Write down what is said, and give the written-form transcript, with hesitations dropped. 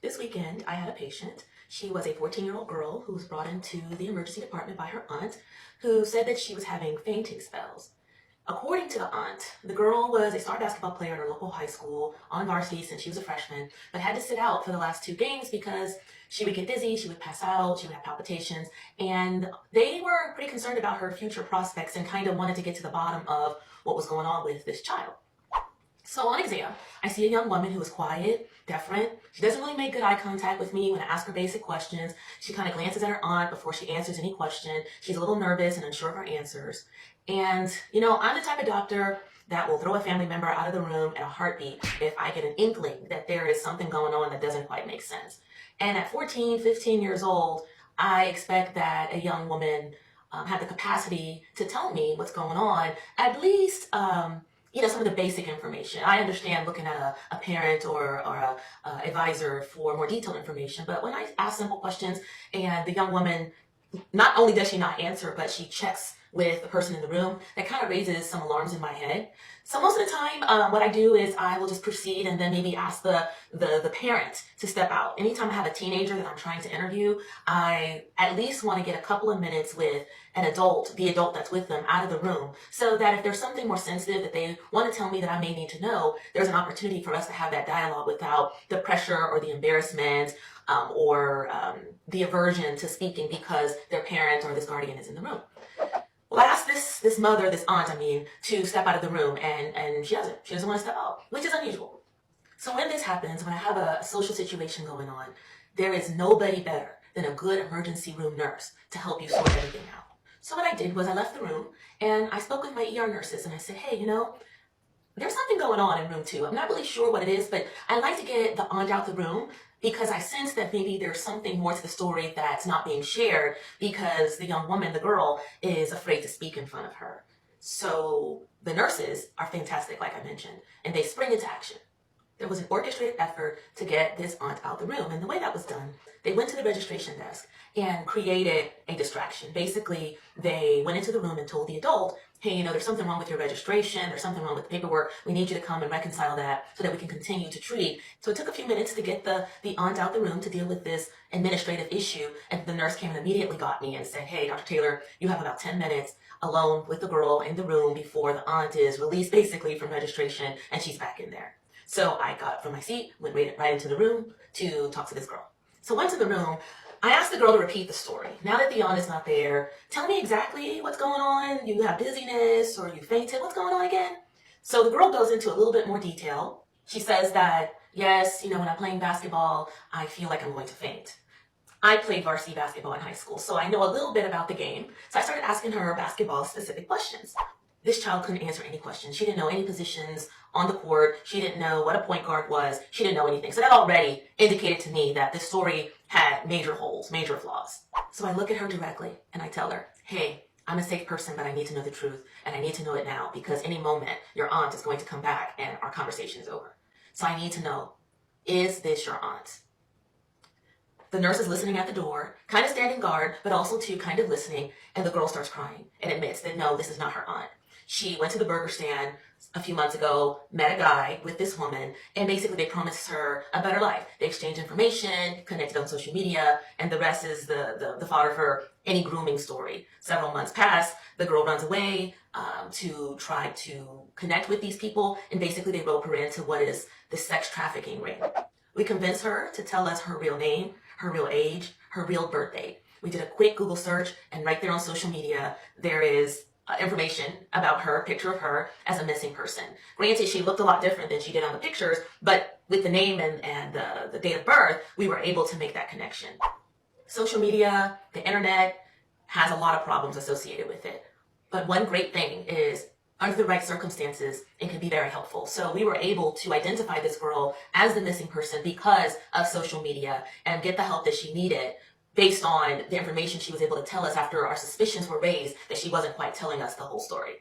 This weekend, I had a patient. She was a 14-year-old girl who was brought into the emergency department by her aunt, who said that she was having fainting spells. According to the aunt, the girl was a star basketball player at her local high school on varsity since she was a freshman, but had to sit out for the last 2 games because she would get dizzy, she would pass out, she would have palpitations, and they were pretty concerned about her future prospects and kind of wanted to get to the bottom of what was going on with this child. So on exam, I see a young woman who is quiet, deferent. She doesn't really make good eye contact with me when I ask her basic questions. She kind of glances at her aunt before she answers any question. She's a little nervous and unsure of her answers. And, I'm the type of doctor that will throw a family member out of the room in a heartbeat if I get an inkling that there is something going on that doesn't quite make sense. And at 14, 15 years old, I expect that a young woman have the capacity to tell me what's going on, at least some of the basic information. I understand looking at a parent or a advisor for more detailed information, but when I ask simple questions and the young woman, not only does she not answer, but she checks with the person in the room, that kind of raises some alarms in my head. So most of the time, what I do is I will just proceed and then maybe ask the parent to step out. Anytime I have a teenager that I'm trying to interview, I at least want to get a couple of minutes with an adult, the adult that's with them, out of the room, so that if there's something more sensitive that they want to tell me that I may need to know, there's an opportunity for us to have that dialogue without the pressure or the embarrassment or the aversion to speaking because their parent or this guardian is in the room. Well, I asked this mother, this aunt, to step out of the room, and she doesn't. She doesn't want to step out, which is unusual. So when this happens, when I have a social situation going on, there is nobody better than a good emergency room nurse to help you sort everything out. So what I did was I left the room, and I spoke with my ER nurses, and I said, hey, there's something going on in room 2. I'm not really sure what it is, but I'd like to get the aunt out the room because I sense that maybe there's something more to the story that's not being shared because the young woman, the girl, is afraid to speak in front of her. So the nurses are fantastic, like I mentioned, and they spring into action. There was an orchestrated effort to get this aunt out the room, and the way that was done, they went to the registration desk and created a distraction. Basically, they went into the room and told the adult, hey, there's something wrong with your registration, there's something wrong with the paperwork, we need you to come and reconcile that so that we can continue to treat. So it took a few minutes to get the aunt out the room to deal with this administrative issue, and the nurse came and immediately got me and said, hey, Dr. Taylor, you have about 10 minutes alone with the girl in the room before the aunt is released basically from registration and she's back in there. So I got up from my seat, went right into the room to talk to this girl. So once in the room, I asked the girl to repeat the story. Now that the aunt is not there, tell me exactly what's going on. You have dizziness or you fainted. What's going on again? So the girl goes into a little bit more detail. She says that, yes, when I'm playing basketball, I feel like I'm going to faint. I played varsity basketball in high school, so I know a little bit about the game. So I started asking her basketball-specific questions. This child couldn't answer any questions. She didn't know any positions on the court. She didn't know what a point guard was. She didn't know anything. So that already indicated to me that this story had major holes, major flaws. So I look at her directly and I tell her, hey, I'm a safe person, but I need to know the truth. And I need to know it now because any moment your aunt is going to come back and our conversation is over. So I need to know, is this your aunt? The nurse is listening at the door, kind of standing guard, but also too kind of listening. And the girl starts crying and admits that no, this is not her aunt. She went to the burger stand a few months ago, met a guy with this woman, and basically they promised her a better life. They exchanged information, connected on social media, and the rest is the fodder for any grooming story. Several months pass, the girl runs away to try to connect with these people, and basically they rope her into what is the sex trafficking ring. We convince her to tell us her real name, her real age, her real birth date. We did a quick Google search, and right there on social media, there is information about her, a picture of her as a missing person. Granted, she looked a lot different than she did on the pictures, but with the name and the date of birth, we were able to make that connection. Social media, the internet, has a lot of problems associated with it. But one great thing is, under the right circumstances, it can be very helpful. So we were able to identify this girl as the missing person because of social media and get the help that she needed based on the information she was able to tell us after our suspicions were raised that she wasn't quite telling us the whole story.